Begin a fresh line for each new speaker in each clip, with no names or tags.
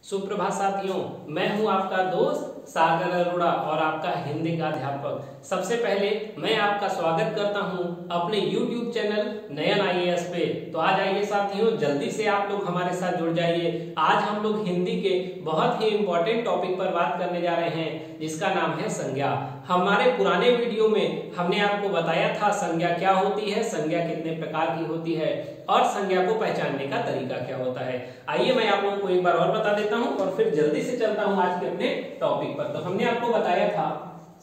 सुप्रभात साथियों, मैं हूं आपका दोस्त सागर अरोड़ा और आपका हिंदी का अध्यापक। सबसे पहले मैं आपका स्वागत करता हूं अपने YouTube चैनल नयन IAS पे। तो आज आइए साथियों, जल्दी से आप लोग हमारे साथ जुड़ जाइए। आज हम लोग हिंदी के बहुत ही इम्पोर्टेंट टॉपिक पर बात करने जा रहे हैं, जिसका नाम है संज्ञा। हमारे पुराने वीडियो में हमने आपको बताया था संज्ञा क्या होती है, संज्ञा कितने प्रकार की होती है और संज्ञा को पहचानने का तरीका क्या होता है। आइए मैं आप लोगों को एक बार और बता देता हूं और फिर जल्दी से चलता हूं आज के अपने टॉपिक पर। तो हमने आपको बताया था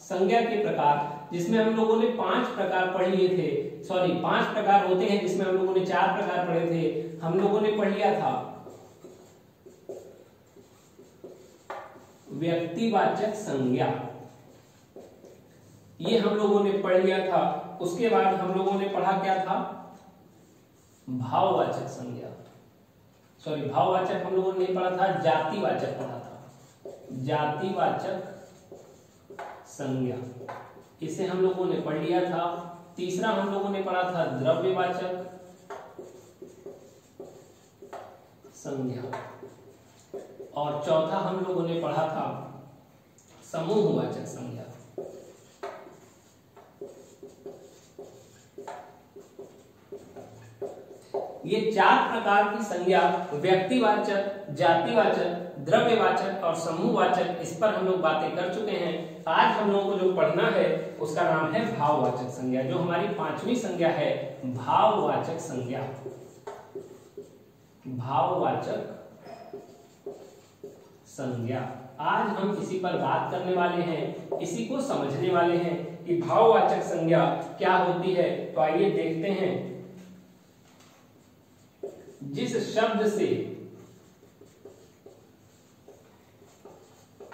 संज्ञा के प्रकार, जिसमें हम लोगों ने 5 प्रकार पढ़ लिए थे। 5 प्रकार होते हैं, जिसमें हम लोगों ने 4 प्रकार पढ़े थे। हम लोगों ने पढ़ लिया था व्यक्तिवाचक संज्ञा, ये हम लोगों ने पढ़ लिया था। उसके बाद हम लोगों ने पढ़ा क्या था, भाववाचक संज्ञा। भाववाचक हम लोगों ने नहीं पढ़ा था, जातिवाचक पढ़ा था, जातिवाचक संज्ञा, इसे हम लोगों ने पढ़ लिया था। तीसरा हम लोगों ने पढ़ा था द्रव्यवाचक संज्ञा और चौथा हम लोगों ने पढ़ा था समूहवाचक संज्ञा। ये 4 प्रकार की संज्ञा, व्यक्तिवाचक, जातिवाचक, द्रव्यवाचक और समूहवाचक, इस पर हम लोग बातें कर चुके हैं। आज हम लोगों को जो पढ़ना है उसका नाम है भाववाचक संज्ञा, जो हमारी 5वीं संज्ञा है, भाववाचक संज्ञा। भाववाचक संज्ञा आज हम इसी पर बात करने वाले हैं, इसी को समझने वाले हैं कि भाववाचक संज्ञा क्या होती है। तो आइए देखते हैं। जिस शब्द से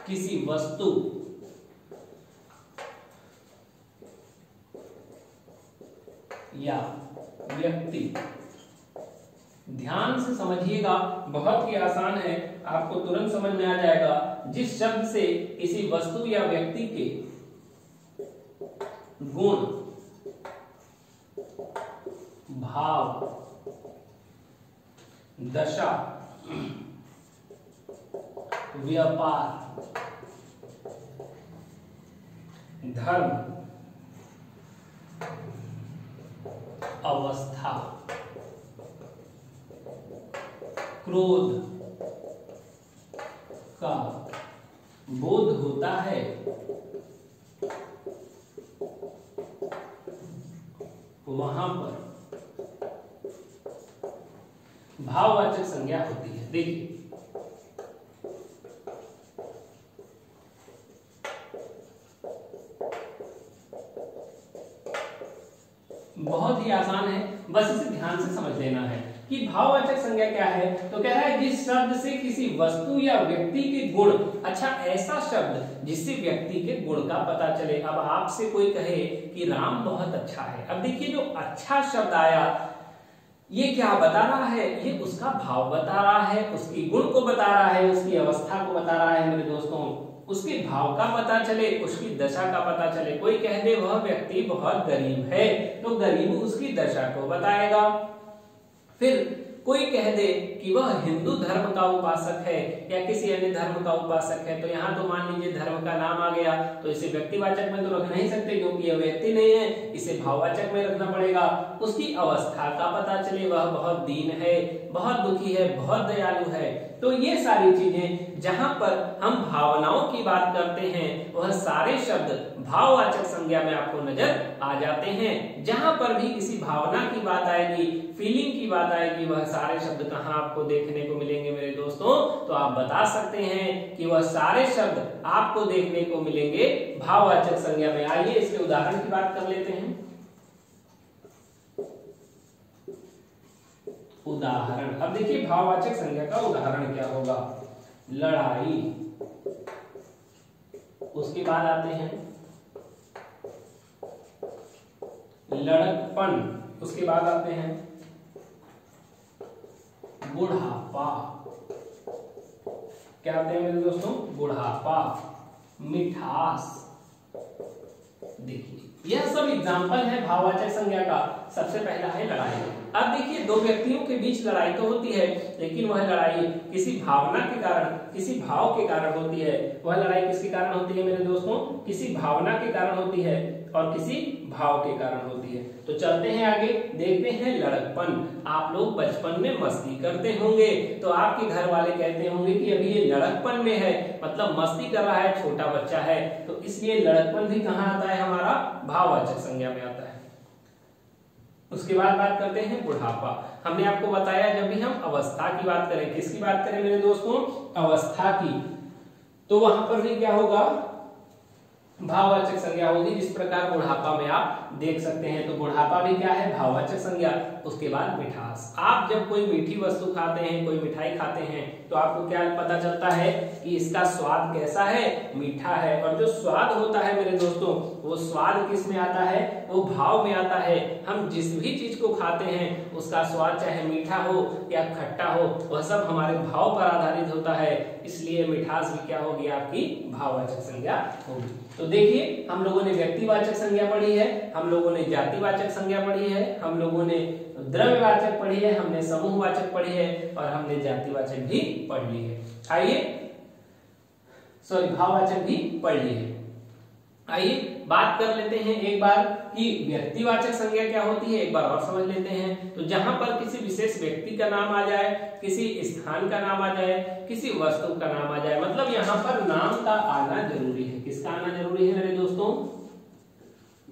किसी वस्तु या व्यक्ति, ध्यान से समझिएगा, बहुत ही आसान है, आपको तुरंत समझ में आ जाएगा। जिस शब्द से किसी वस्तु या व्यक्ति के गुण, भाव, दशा, व्यापार, धर्म, अवस्था, क्रोध का बोध होता है, वहां पर भाववाचक संज्ञा होती है। देखिए, बहुत ही आसान है, बस इसे ध्यान से समझ लेना है कि भाववाचक संज्ञा क्या है। तो कह रहा है जिस शब्द से किसी वस्तु या व्यक्ति के गुण, अच्छा ऐसा शब्द जिससे व्यक्ति के गुण का पता चले। अब आपसे कोई कहे कि राम बहुत अच्छा है, अब देखिए जो अच्छा शब्द आया ये क्या बता रहा है, ये उसका भाव बता रहा है, उसकी गुण को बता रहा है, उसकी अवस्था को बता रहा है। मेरे दोस्तों, उसके भाव का पता चले, उसकी दशा का पता चले। कोई कह दे वह व्यक्ति बहुत गरीब है, तो गरीब उसकी दशा को बताएगा। फिर कोई कह दे कि वह हिंदू धर्म का उपासक है या किसी अन्य धर्म का उपासक है, तो यहाँ तो मान लीजिए धर्म का नाम आ गया, तो इसे व्यक्तिवाचक में तो रख नहीं सकते क्योंकि यह व्यक्ति नहीं है, इसे भाववाचक में रखना पड़ेगा। उसकी अवस्था का पता चले, वह बहुत दीन है, बहुत दुखी है, बहुत दयालु है। तो ये सारी चीजें जहां पर हम भावनाओं की बात करते हैं, वह सारे शब्द भाववाचक संज्ञा में आपको नजर आ जाते हैं। जहां पर भी किसी भावना की बात आएगी, फीलिंग की बात आएगी, वह सारे शब्द कहां आपको देखने को मिलेंगे मेरे दोस्तों? तो आप बता सकते हैं कि वह सारे शब्द आपको देखने को मिलेंगे भाववाचक संज्ञा में। आइए इसके उदाहरण की बात कर लेते हैं। उदाहरण, अब देखिए भाववाचक संज्ञा का उदाहरण क्या होगा। लड़ाई, उसके बाद आते हैं लड़कपन, उसके बाद आते हैं बुढ़ापा। क्या आते हैं मेरे दोस्तों? बुढ़ापा, मिठास। देखिए यह सब एग्जाम्पल है भाववाचक संज्ञा का। सबसे पहला है लड़ाई। अब देखिए दो व्यक्तियों के बीच लड़ाई तो होती है, लेकिन वह लड़ाई किसी भावना के कारण, किसी भाव के कारण होती है। वह लड़ाई किसके कारण होती है मेरे दोस्तों? किसी भावना के कारण होती है और किसी भाव के कारण होती है। तो चलते हैं आगे, देखते हैं लड़कपन। आप लोग बचपन में मस्ती करते होंगे, तो आपके घर वाले कहते होंगे कि अभी ये लड़कपन में है, मतलब मस्ती कर रहा है, छोटा बच्चा है, तो इसलिए लड़कपन भी कहाँ आता है? हमारा भाववाचक संज्ञा में आता है। उसके बाद बात करते हैं बुढ़ापा। हमने आपको बताया जब भी हम अवस्था की बात करें, किसकी बात करें मेरे दोस्तों? अवस्था की, तो वहां पर भी क्या होगा? भाववाचक संज्ञा होगी। जिस प्रकार बुढ़ापा में आप देख सकते हैं, तो बुढ़ापा भी क्या है? भाववाचक संज्ञा। उसके बाद मिठास। आप जब कोई मीठी वस्तु खाते हैं, कोई मिठाई खाते हैं, तो आपको क्या पता चलता है कि इसका स्वाद कैसा है? मीठा है। और जो स्वाद होता है मेरे दोस्तों, वो स्वाद किस में आता है? वो भाव में आता है। हम जिस भी चीज को खाते हैं उसका स्वाद चाहे मीठा हो या खट्टा हो, वह सब हमारे भाव पर आधारित होता है। इसलिए मिठास भी क्या होगी? आपकी भाववाचक संज्ञा होगी। तो देखिए हम लोगों ने व्यक्तिवाचक संज्ञा पढ़ी है, हम लोगों ने जातिवाचक संज्ञा पढ़ी है, हम लोगों ने द्रव्यवाचक पढ़ी है, हमने समूहवाचक पढ़ी है और हमने जातिवाचक भी पढ़ ली है। भाववाचक भी पढ़ ली है। आइए बात कर लेते हैं एक बार कि व्यक्तिवाचक संज्ञा क्या होती है, एक बार और समझ लेते हैं। तो जहां पर किसी विशेष व्यक्ति का नाम आ जाए, किसी स्थान का नाम आ जाए, किसी वस्तु का नाम आ जाए, मतलब यहाँ पर नाम का आना जरूरी है। किसका आना जरूरी है मेरे दोस्तों?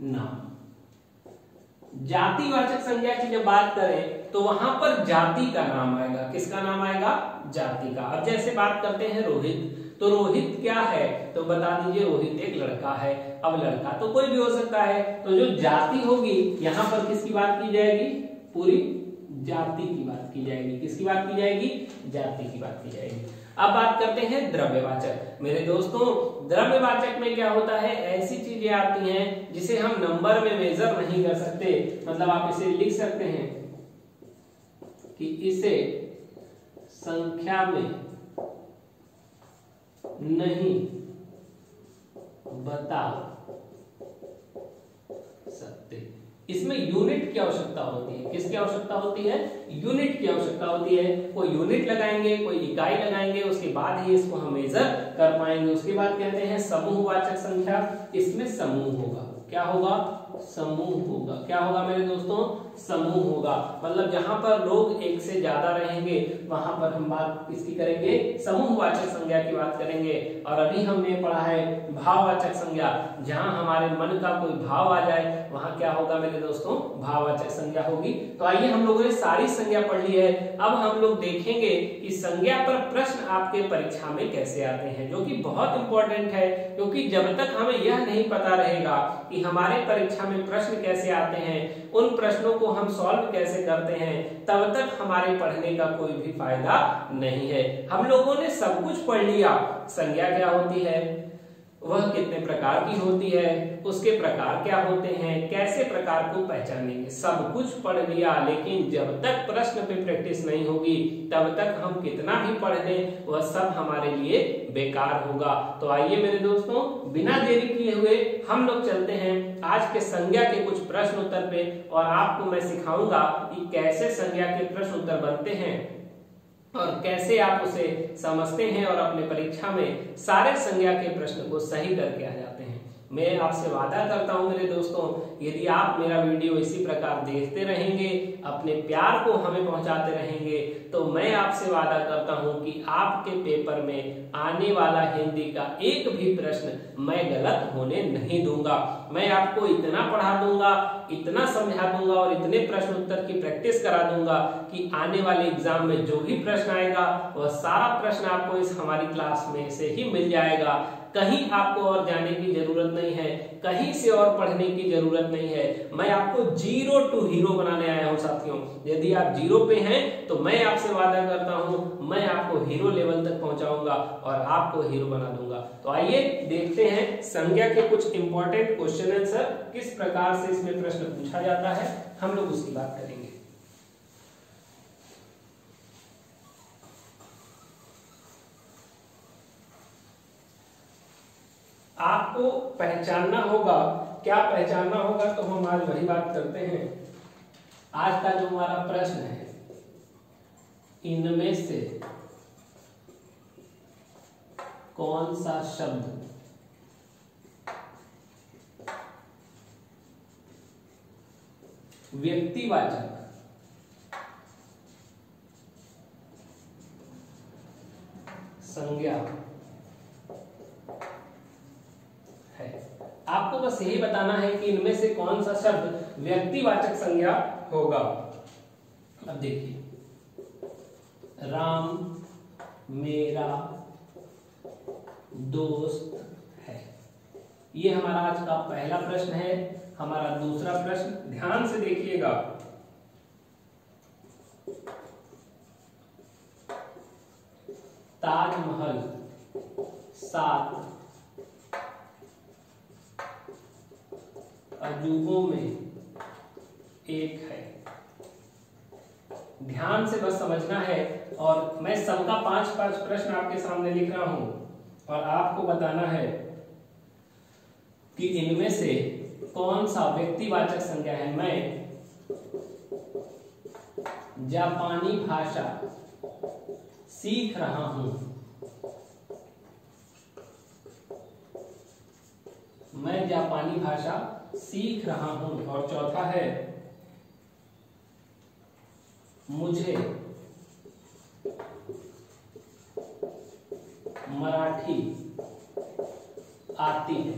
नाम। जातिवाचक संज्ञा की जब बात करें तो वहां पर जाति का नाम आएगा। किसका नाम आएगा? जाति का। अब जैसे बात करते हैं रोहित, तो रोहित क्या है? तो बता दीजिए, रोहित एक लड़का है। अब लड़का तो कोई भी हो सकता है, तो जो जाति होगी यहाँ पर किसकी बात की जाएगी? पूरी जाति की बात की जाएगी। किसकी बात की जाएगी? जाति की बात की जाएगी। अब बात करते हैं द्रव्यवाचक। मेरे दोस्तों द्रव्यवाचक में क्या होता है? ऐसी चीजें आती हैं जिसे हम नंबर में मेजर नहीं कर सकते, मतलब आप इसे लिख सकते हैं कि इसे संख्या में नहीं बता सकते। इसमें यूनिट की आवश्यकता होती है। किसकी आवश्यकता होती है? यूनिट की आवश्यकता होती है। कोई यूनिट लगाएंगे, कोई इकाई लगाएंगे, उसके बाद ही इसको हम मेजर कर पाएंगे। उसके बाद कहते हैं समूहवाचक संख्या। इसमें समूह होगा। क्या होगा? समूह होगा। क्या होगा मेरे दोस्तों? समूह होगा। मतलब जहां पर लोग एक से ज्यादा रहेंगे वहां पर हम बात किसकी करेंगे? समूहवाचक संज्ञा की बात करेंगे। और अभी हमने पढ़ा है भाववाचक संज्ञा। जहां हमारे मन का कोई भाव आ जाए वहां क्या होगा मेरे दोस्तों? भाववाचक संज्ञा होगी। तो आइए हम लोगों ने सारी संज्ञा पढ़ ली है। अब हम लोग देखेंगे कि संज्ञा पर प्रश्न आपके परीक्षा में कैसे आते हैं, जो कि बहुत इंपॉर्टेंट है। क्योंकि जब तक हमें यह नहीं पता रहेगा कि हमारे परीक्षा में प्रश्न कैसे आते हैं, उन प्रश्नों को हम सॉल्व कैसे करते हैं, तब तक हमारे पढ़ने का कोई भी फायदा नहीं है। हम लोगों ने सब कुछ पढ़ लिया। संज्ञा क्या होती है, वह कितने प्रकार की होती है, उसके प्रकार क्या होते हैं, कैसे प्रकार को पहचानेंगे, सब कुछ पढ़ लिया। लेकिन जब तक प्रश्न पे प्रैक्टिस नहीं होगी तब तक हम कितना भी पढ़ लें वह सब हमारे लिए बेकार होगा। तो आइए मेरे दोस्तों बिना देरी किए हुए हम लोग चलते हैं आज के संज्ञा के कुछ प्रश्न उत्तर पे, और आपको मैं सिखाऊंगा कि कैसे संज्ञा के प्रश्न उत्तर बनते हैं और कैसे आप उसे समझते हैं और अपने परीक्षा में सारे संज्ञा के प्रश्न को सही करके आ जाते हैं। मैं आपसे वादा करता हूं मेरे दोस्तों, यदि आप मेरा वीडियो इसी प्रकार देखते रहेंगे, अपने प्यार को हमें पहुंचाते रहेंगे, तो मैं आपसे वादा करता हूं कि आपके पेपर में आने वाला हिंदी का एक भी प्रश्न मैं गलत होने नहीं दूंगा। मैं आपको इतना पढ़ा दूंगा, इतना समझा दूंगा और इतने प्रश्न उत्तर की प्रैक्टिस करा दूंगा कि आने वाले एग्जाम में जो भी प्रश्न आएगा वह सारा प्रश्न आपको इस हमारी क्लास में से ही मिल जाएगा। कहीं आपको और जाने की जरूरत नहीं है, कहीं से और पढ़ने की जरूरत नहीं है। मैं आपको 0 to हीरो बनाने आया हूं साथियों। यदि आप 0 पे हैं तो मैं आपसे वादा करता हूं मैं आपको हीरो लेवल तक पहुंचाऊंगा और आपको हीरो बना दूंगा। तो आइए देखते हैं संज्ञा के कुछ इंपॉर्टेंट क्वेश्चन आंसर, किस प्रकार से इसमें प्रश्न पूछा जाता है, हम लोग उसकी बात करेंगे। आपको पहचानना होगा, क्या पहचानना होगा, तो हम आज वही बात करते हैं। आज का जो हमारा प्रश्न है, इनमें से कौन सा शब्द व्यक्तिवाचक संज्ञा है। आपको बस यही बताना है कि इनमें से कौन सा शब्द व्यक्तिवाचक संज्ञा होगा। अब देखिए, राम मेरा दोस्त है, ये हमारा आज का पहला प्रश्न है। हमारा दूसरा प्रश्न, ध्यान से देखिएगा, ताजमहल 7 अजूबों में एक है। ध्यान से बस समझना है, और मैं सबका 5-5 प्रश्न आपके सामने लिख रहा हूं और आपको बताना है कि इनमें से कौन सा व्यक्तिवाचक संज्ञा है। मैं जापानी भाषा सीख रहा हूं, मैं जापानी भाषा सीख रहा हूं। और चौथा है, मुझे मराठी आती है।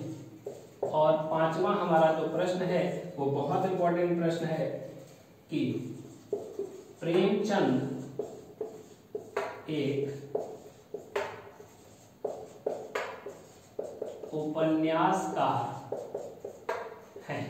और 5वां हमारा जो प्रश्न है वो बहुत इंपॉर्टेंट प्रश्न है कि प्रेमचंद एक उपन्यासकार है।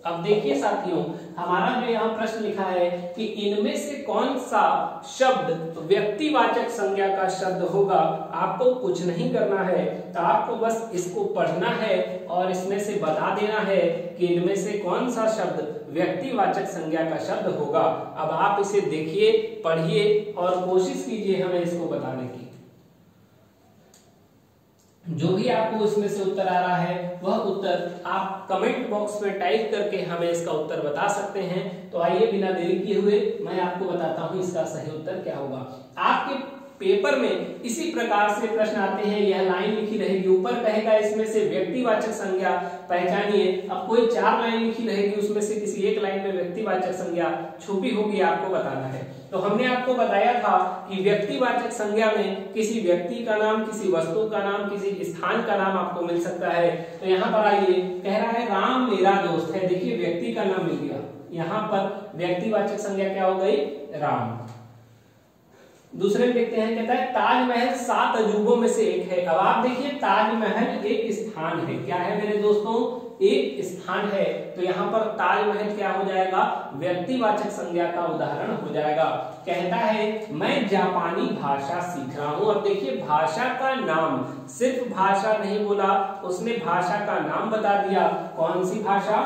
अब देखिए साथियों, हमारा जो यहाँ प्रश्न लिखा है कि इनमें से कौन सा शब्द व्यक्तिवाचक संज्ञा का शब्द होगा, आपको कुछ नहीं करना है, तो आपको बस इसको पढ़ना है और इसमें से बता देना है कि इनमें से कौन सा शब्द व्यक्तिवाचक संज्ञा का शब्द होगा। अब आप इसे देखिए, पढ़िए और कोशिश कीजिए हमें इसको बताने की। जो भी आपको इसमें से उत्तर आ रहा है वह उत्तर आप कमेंट बॉक्स में टाइप करके हमें इसका उत्तर बता सकते हैं। तो आइए बिना देरी किए हुए मैं आपको बताता हूं इसका सही उत्तर क्या होगा। आपके पेपर में इसी प्रकार से प्रश्न आते हैं, यह लाइन लिखी रहेगी, ऊपर कहेगा इसमें से व्यक्तिवाचक संज्ञा पहचानिए। अब कोई 4 लाइन लिखी रहेगी, उसमें से किसी एक लाइन में व्यक्तिवाचक संज्ञा छुपी होगी, आपको बताना है। तो हमने आपको बताया था कि व्यक्तिवाचक संज्ञा में किसी व्यक्ति का नाम, किसी वस्तु का नाम, किसी स्थान का नाम आपको मिल सकता है। तो यहाँ पर आइए, कह रहा है राम मेरा दोस्त है, देखिए व्यक्ति का नाम मिल गया, यहाँ पर व्यक्तिवाचक संज्ञा क्या हो गई, राम। दूसरे में देखते हैं, कहता है ताजमहल 7 अजूबों में से एक है। अब आप देखिए, ताजमहल एक स्थान है, क्या है मेरे दोस्तों, एक स्थान है। तो यहाँ पर ताजमहल क्या हो जाएगा, व्यक्तिवाचक संज्ञा का उदाहरण हो जाएगा। कहता है मैं जापानी भाषा सीख रहा हूं। अब देखिए, भाषा का नाम, सिर्फ भाषा नहीं बोला, उसने भाषा का नाम बता दिया। कौन सी भाषा,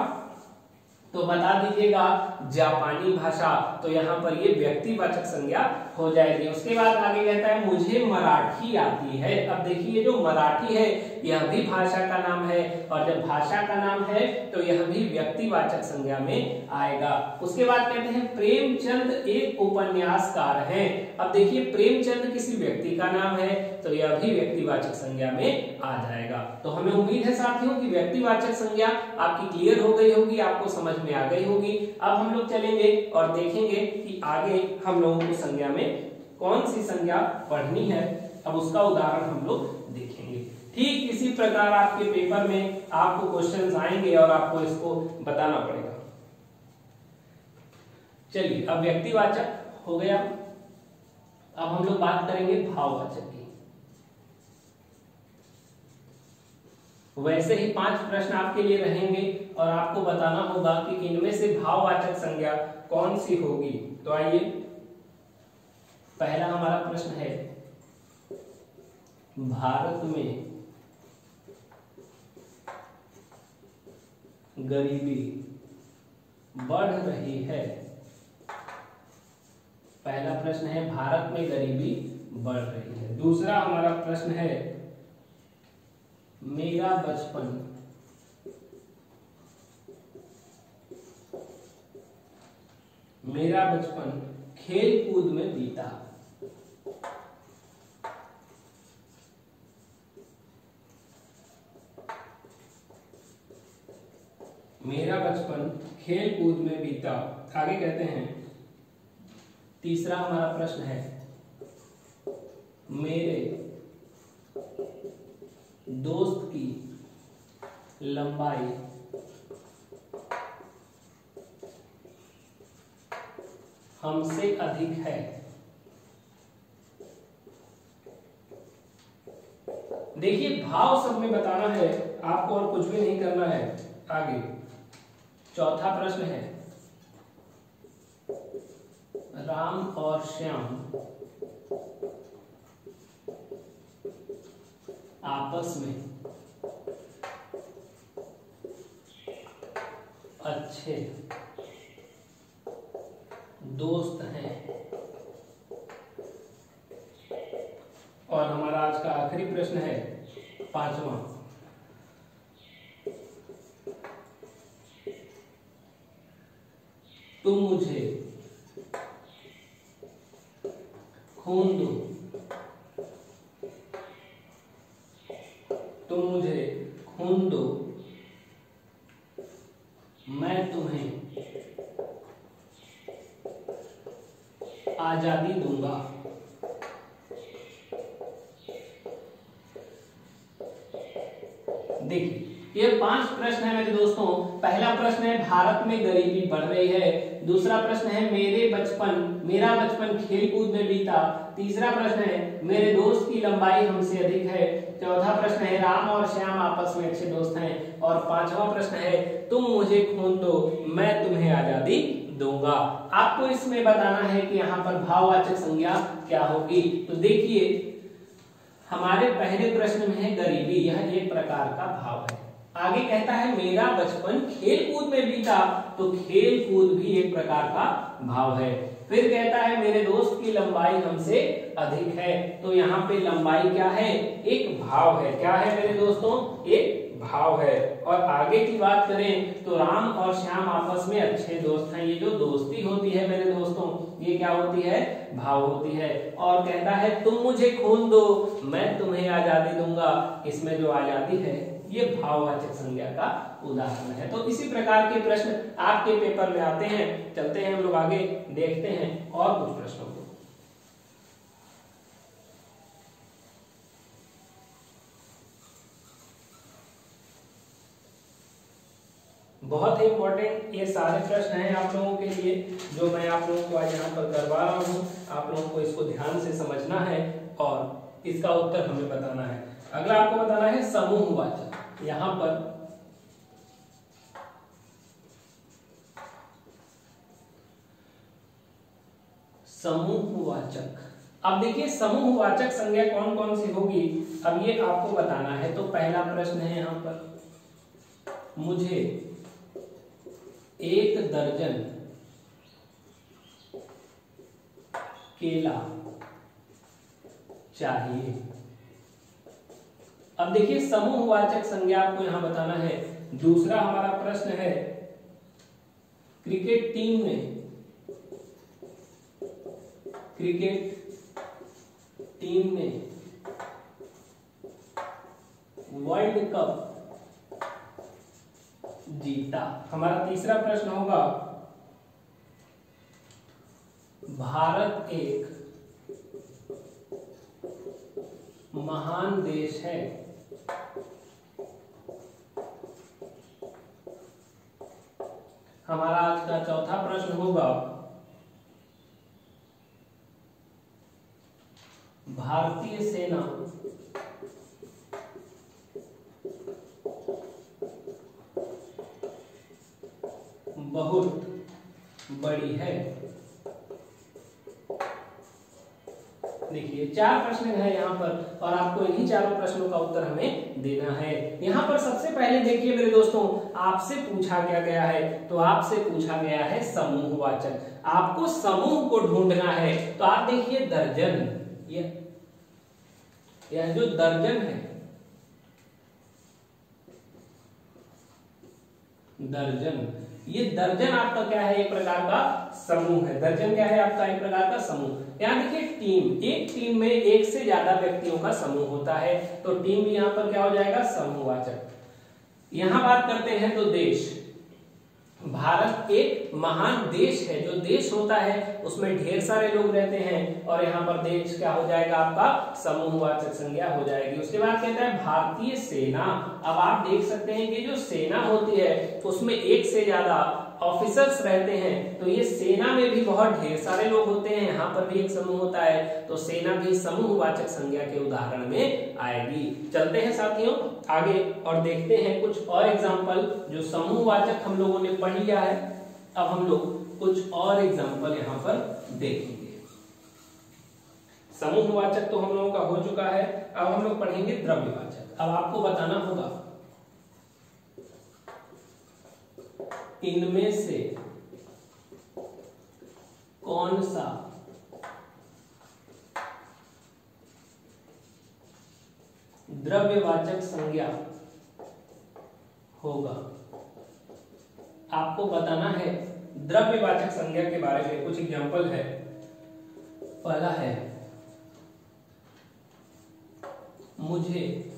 तो बता दीजिएगा जापानी भाषा। तो यहाँ पर ये व्यक्तिवाचक संज्ञा हो जाएगी। उसके बाद आगे कहता है मुझे मराठी आती है। अब देखिए, जो मराठी है यह भी भाषा का नाम है, और जब भाषा का नाम है तो यह भी व्यक्तिवाचक संज्ञा में आएगा। उसके बाद कहते हैं प्रेमचंद एक उपन्यासकार है। अब देखिए, प्रेमचंद किसी व्यक्ति का नाम है, तो यह भी व्यक्तिवाचक संज्ञा में आ जाएगा। तो हमें उम्मीद है साथियों कि व्यक्तिवाचक संज्ञा आपकी क्लियर हो गई होगी, आपको समझ में आ गई होगी। अब हम लोग चलेंगे और देखेंगे कि आगे हम लोगों को संज्ञा में कौन सी संज्ञा पढ़नी है। अब उसका उदाहरण हम लोग देखेंगे। ठीक इसी प्रकार आपके पेपर में आपको क्वेश्चंस आएंगे और आपको इसको बताना पड़ेगा। चलिए, अब व्यक्तिवाचक हो गया, अब हम लोग बात करेंगे भाववाचक की। वैसे ही 5 प्रश्न आपके लिए रहेंगे और आपको बताना होगा कि इनमें से भाववाचक संज्ञा कौन सी होगी। तो आइए, पहला हमारा प्रश्न है, भारत में गरीबी बढ़ रही है। पहला प्रश्न है, भारत में गरीबी बढ़ रही है। दूसरा हमारा प्रश्न है, मेरा बचपन मेरा बचपन खेल कूद में बीता। मेरा बचपन खेल कूद में बीता। आगे कहते हैं, तीसरा हमारा प्रश्न है, मेरे दोस्त की लंबाई हमसे अधिक है। देखिए भाव सब में बताना है आपको और कुछ भी नहीं करना है। आगे चौथा प्रश्न है, राम और श्याम आपस में अच्छे दोस्त हैं। और हमारा आज का आखिरी प्रश्न है, पांचवा, तुम मुझे खून दो, तुम मुझे खून दो, मैं तुम्हें आजादी दूंगा। देखिए ये 5 प्रश्न है मेरे दोस्तों। पहला प्रश्न है, भारत में गरीबी बढ़ रही है। दूसरा प्रश्न है, मेरा बचपन खेलकूद में बीता। तीसरा प्रश्न है, मेरे दोस्त की लंबाई हमसे अधिक है। चौथा प्रश्न है, राम और श्याम आपस में अच्छे दोस्त हैं। और पांचवा प्रश्न है, तुम मुझे खून दो, मैं तुम्हें आजादी दूंगा। आपको इसमें बताना है कि यहाँ पर भाववाचक संज्ञा क्या होगी। तो देखिए हमारे पहले प्रश्न में है गरीबी, यह एक प्रकार का भाव है। आगे कहता है मेरा बचपन खेल कूद में बीता, तो खेल कूद भी एक प्रकार का भाव है। फिर कहता है मेरे दोस्त की लंबाई हमसे अधिक है, तो यहाँ पे लंबाई क्या है, एक भाव है। क्या है मेरे दोस्तों, एक भाव है। और आगे की बात करें तो राम और श्याम आपस में अच्छे दोस्त हैं। ये जो दोस्ती होती है मेरे दोस्तों, ये क्या होती है, भाव होती है। और कहता है तुम मुझे खून दो, मैं तुम्हें आजादी दूंगा। इसमें जो आजादी है ये भाववाचक संज्ञा का उदाहरण है। तो इसी प्रकार के प्रश्न आपके पेपर में आते हैं। चलते हैं हम लोग आगे, देखते हैं और कुछ प्रश्नों को। बहुत ही इंपॉर्टेंट ये सारे प्रश्न हैं आप लोगों के लिए, जो मैं आप लोगों को आज यहाँ पर करवा रहा हूँ। आप लोगों को इसको ध्यान से समझना है और इसका उत्तर हमें बताना है। अगला आपको बताना है समूहवाचक। यहाँ पर समूहवाचक, अब देखिए समूहवाचक संज्ञा कौन कौन सी होगी, अब ये आपको बताना है। तो पहला प्रश्न है यहाँ पर, मुझे 1 दर्जन केला चाहिए। अब देखिए समूहवाचक संज्ञा आपको यहां बताना है। दूसरा हमारा प्रश्न है, क्रिकेट टीम ने वर्ल्ड कप जीता। हमारा तीसरा प्रश्न होगा, भारत एक महान देश है। हमारा आज का चौथा प्रश्न होगा, भारतीय सेना बहुत बड़ी है। देखिए 4 प्रश्न है यहाँ पर और आपको इन्हीं चारों प्रश्नों का उत्तर हमें देना है। यहाँ पर सबसे पहले देखिए मेरे दोस्तों, आपसे पूछा क्या गया है, तो आपसे पूछा गया है समूहवाचक। आपको समूह को ढूंढना है। तो आप देखिए दर्जन, यह जो दर्जन है, दर्जन ये दर्जन आपका क्या है, एक प्रकार का समूह है। दर्जन क्या है आपका, एक प्रकार का समूह। यहाँ देखिए टीम, एक टीम में एक से ज्यादा व्यक्तियों का समूह होता है, तो टीम भी यहाँ पर क्या हो जाएगा, समूहवाचक। यहाँ बात करते हैं तो देश, भारत एक महान देश है। जो देश होता है उसमें ढेर सारे लोग रहते हैं, और यहाँ पर देश क्या हो जाएगा आपका, समूहवाचक संज्ञा हो जाएगी। उसके बाद कहता है भारतीय सेना। अब आप देख सकते हैं कि जो सेना होती है उसमें एक से ज्यादा ऑफिसर्स रहते हैं, तो ये सेना में भी बहुत ढेर सारे लोग होते हैं, यहाँ पर भी एक समूह होता है, तो सेना भी समूहवाचक संज्ञा के उदाहरण में आएगी। चलते हैं साथियों आगे और देखते हैं कुछ और एग्जाम्पल जो समूहवाचक हम लोगों ने पढ़ लिया है। अब हम लोग कुछ और एग्जाम्पल यहाँ पर देखेंगे। समूहवाचक तो हम लोगों का हो चुका है, अब हम लोग पढ़ेंगे द्रव्यवाचक। अब आपको बताना होगा इनमें से कौन सा द्रव्यवाचक संज्ञा होगा। आपको बताना है द्रव्यवाचक संज्ञा के बारे में। कुछ एग्जांपल है। पहला है मुझे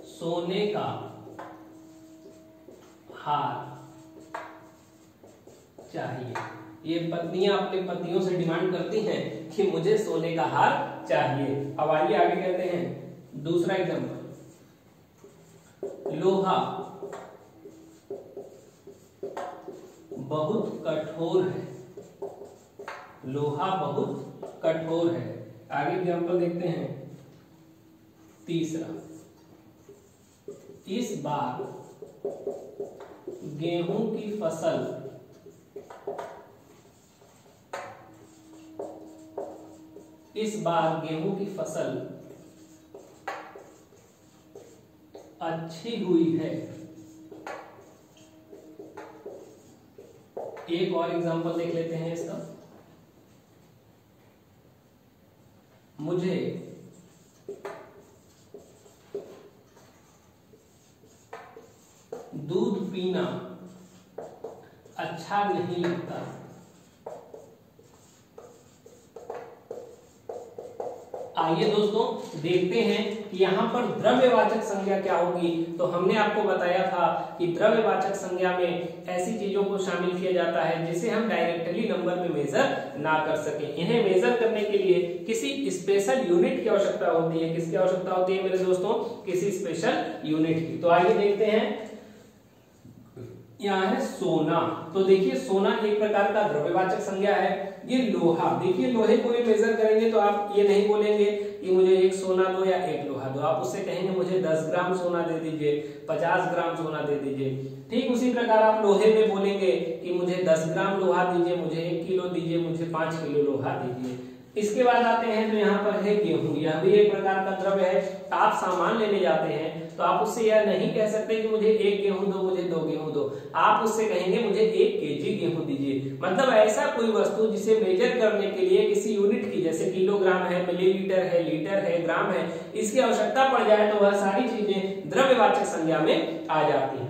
सोने का हार चाहिए। ये पत्नियां अपने पतियों से डिमांड करती हैं कि मुझे सोने का हार चाहिए। अब आइए आगे कहते हैं दूसरा एग्जांपल, लोहा बहुत कठोर है। लोहा बहुत कठोर है। आगे एग्जांपल देखते हैं तीसरा, इस बार गेहूं की फसल अच्छी हुई है। एक और एग्जांपल देख लेते हैं इसका, मुझे दूध पीना अच्छा नहीं लगता। आइए दोस्तों देखते हैं कि यहाँ पर द्रव्यवाचक संज्ञा क्या होगी। तो हमने आपको बताया था कि द्रव्यवाचक संज्ञा में ऐसी चीजों को शामिल किया जाता है जिसे हम डायरेक्टली नंबर में मेजर ना कर सके। इन्हें मेजर करने के लिए किसी स्पेशल यूनिट की आवश्यकता होती है। किसकी आवश्यकता होती है मेरे दोस्तों, किसी स्पेशल यूनिट की। तो आइए देखते हैं, यहाँ है सोना। तो देखिए सोना एक प्रकार का द्रव्यवाचक संज्ञा है। ये लोहा, देखिए लोहे को भी मेजर करेंगे तो आप ये नहीं बोलेंगे कि मुझे एक सोना दो या एक लोहा दो, आप उससे कहेंगे मुझे 10 ग्राम सोना दे दीजिए, 50 ग्राम सोना दे दीजिए। ठीक उसी प्रकार आप लोहे में बोलेंगे कि मुझे 10 ग्राम लोहा दीजिए, मुझे 1 किलो दीजिए, मुझे 5 किलो लोहा दीजिए। इसके बाद आते हैं तो यहाँ पर है गेहूं। यह भी एक प्रकार का द्रव्य है। आप सामान लेने जाते हैं तो आप उससे यह नहीं कह सकते कि मुझे 1 गेहूं दो, मुझे 2 गेहूं दो, आप उससे कहेंगे मुझे 1 केजी गेहूं दीजिए। मतलब ऐसा कोई वस्तु जिसे मेजर करने के लिए किसी यूनिट की, जैसे किलोग्राम है, मिलीलीटर है, लीटर है, ग्राम है, इसकी आवश्यकता पड़ जाए तो वह सारी चीजें द्रव्यवाचक संज्ञा में आ जाती हैं।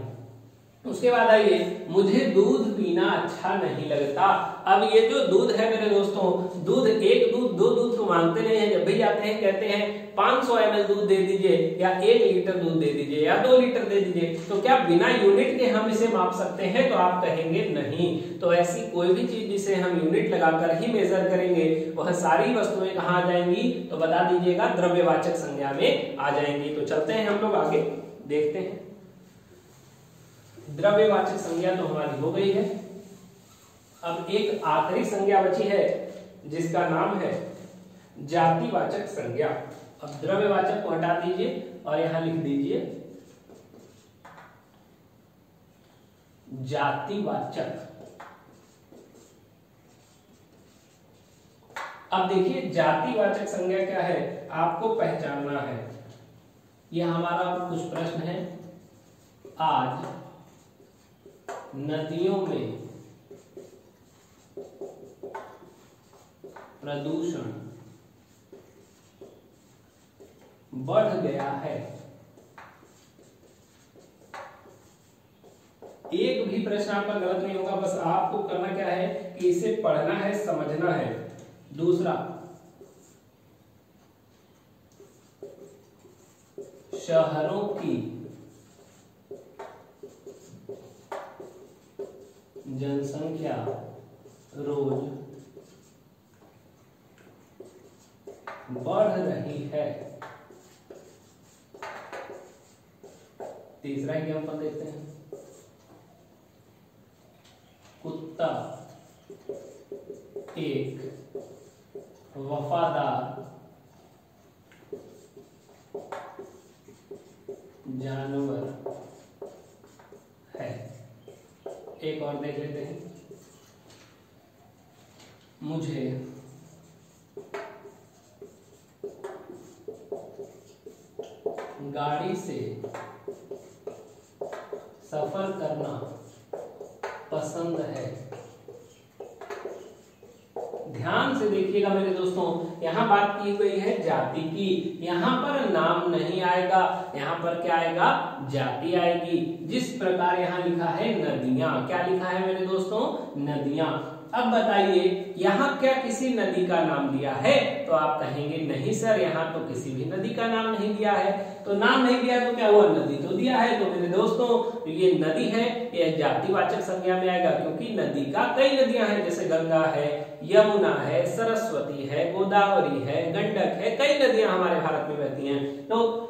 उसके बाद आइए, मुझे दूध पीना अच्छा नहीं लगता। अब ये जो दूध है मेरे दोस्तों, दूध एक दूध दो दूध तो मांगते नहीं है। जब भी जाते हैं कहते हैं 500 ml दूध दे दीजिए, या 1 लीटर दूध दे दीजिए, या 2 लीटर दे दीजिए। तो क्या बिना यूनिट के हम इसे माप सकते हैं? तो आप कहेंगे नहीं। तो ऐसी कोई भी चीज जिसे हम यूनिट लगाकर ही मेजर करेंगे वह सारी वस्तुएं कहाँ आ जाएंगी? तो बता दीजिएगा, द्रव्यवाचक संज्ञा में आ जाएंगी। तो चलते हैं हम लोग आगे देखते हैं। द्रव्यवाचक संज्ञा तो हमारी हो गई है। अब एक आखिरी संज्ञा बची है जिसका नाम है जातिवाचक संज्ञा। अब द्रव्यवाचक को हटा दीजिए और यहां लिख दीजिए जातिवाचक। अब देखिए जातिवाचक संज्ञा क्या है, आपको पहचानना है। यह हमारा कुछ प्रश्न है। आज नदियों में प्रदूषण बढ़ गया है। एक भी प्रश्न आपका गलत नहीं होगा, बस आपको करना क्या है कि इसे पढ़ना है, समझना है। दूसरा, शहरों की जनसंख्या रोज बढ़ रही है। तीसरा एग्जाम्पल देखते हैं। कुत्ता एक वफादार जानवर है। एक और देख लेते हैं। मुझे गाड़ी से सफर करना पसंद है। ध्यान से देखिएगा मेरे दोस्तों, यहाँ बात की गई है जाति की, यहाँ पर नाम नहीं आएगा, यहाँ पर क्या आएगा, जाति आएगी। जिस प्रकार यहाँ लिखा है नदियां, क्या लिखा है मेरे दोस्तों, नदियां। अब बताइए यहाँ क्या किसी नदी का नाम दिया है? तो आप कहेंगे नहीं सर, यहाँ तो किसी भी नदी का नाम नहीं दिया है। तो नाम नहीं दिया तो क्या हुआ, नदी तो दिया है। तो मेरे दोस्तों ये नदी है, यह जातिवाचक संज्ञा में आएगा, क्योंकि नदी का कई नदियां हैं, जैसे गंगा है, यमुना है, सरस्वती है, गोदावरी है, गंडक है, कई नदियां हमारे भारत में बहती हैं। तो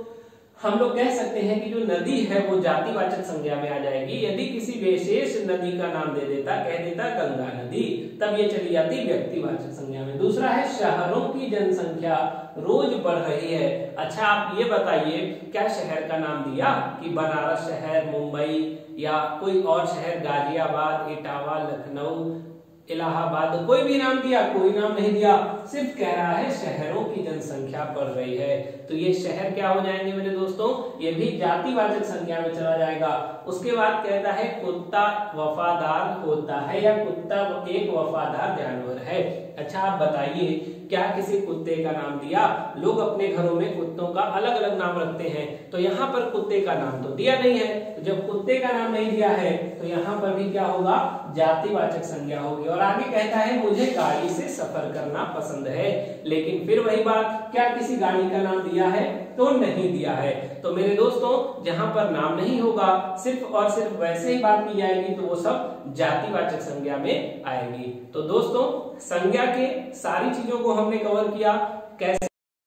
हम लोग कह सकते हैं कि जो नदी है वो जातिवाचक संज्ञा में आ जाएगी। यदि किसी विशेष नदी का नाम दे देता, कह देता गंगा नदी, तब ये चली जाती व्यक्तिवाचक संज्ञा में। दूसरा है शहरों की जनसंख्या रोज बढ़ रही है। अच्छा आप ये बताइए, क्या शहर का नाम दिया कि बनारस शहर, मुंबई या कोई और शहर, गाजियाबाद, इटावा, लखनऊ, इलाहाबाद, कोई भी नाम दिया? कोई नाम नहीं दिया, सिर्फ कह रहा है शहरों की जनसंख्या बढ़ रही है। तो ये शहर क्या हो जाएंगे मेरे दोस्तों, ये भी जातिवाचक संज्ञा में चला जाएगा। उसके बाद कहता है कुत्ता वफादार होता है, या कुत्ता एक वफादार जानवर है। अच्छा आप बताइए, क्या किसी कुत्ते का नाम दिया? लोग अपने घरों में कुत्तों का अलग अलग नाम रखते हैं, तो यहाँ पर कुत्ते का नाम तो दिया नहीं है। तो जब कुत्ते का नाम नहीं दिया है तो यहाँ पर भी क्या होगा, जातिवाचक संज्ञा होगी। और आगे कहता है मुझे गाड़ी से सफर करना पसंद है, लेकिन फिर वही बात, क्या किसी गाड़ी का नाम दिया है? तो नहीं दिया है। तो मेरे दोस्तों जहां पर नाम नहीं होगा, सिर्फ और सिर्फ वैसे ही बात की जाएगी, तो वो सब जातिवाचक संज्ञा में आएगी। तो दोस्तों संज्ञा के सारी चीजों को हमने कवर किया, कैसे